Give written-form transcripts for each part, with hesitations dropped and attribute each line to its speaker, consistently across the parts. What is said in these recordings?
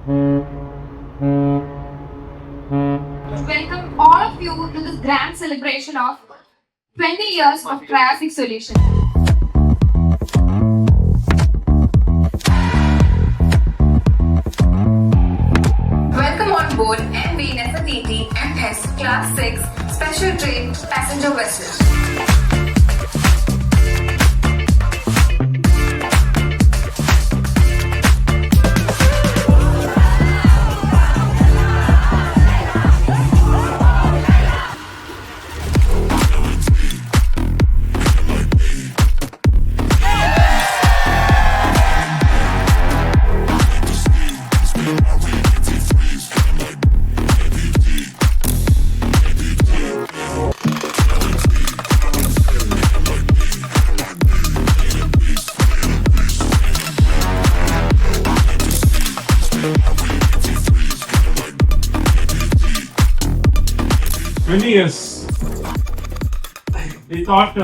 Speaker 1: Welcome all of you to this grand celebration of 20 years of Triassic Solution. Welcome on board MV Nefertiti MS Class 6 Special Train Passenger Vessel.
Speaker 2: Many years. We thought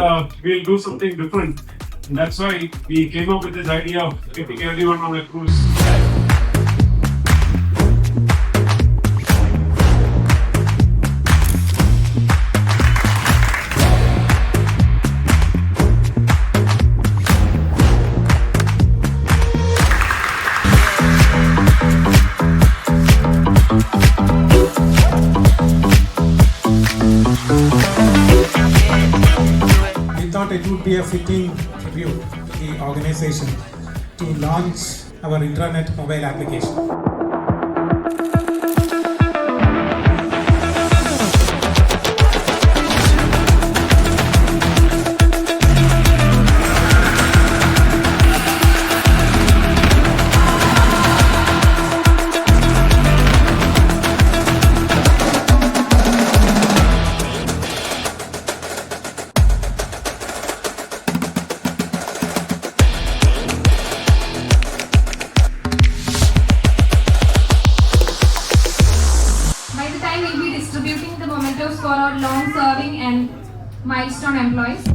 Speaker 2: we'll do something different. And that's why we came up with this idea of getting everyone on a cruise.
Speaker 3: We thought it would be a fitting tribute to the organization to launch our intranet mobile application.
Speaker 1: By the time we'll be distributing the mementos for our long-serving and milestone employees.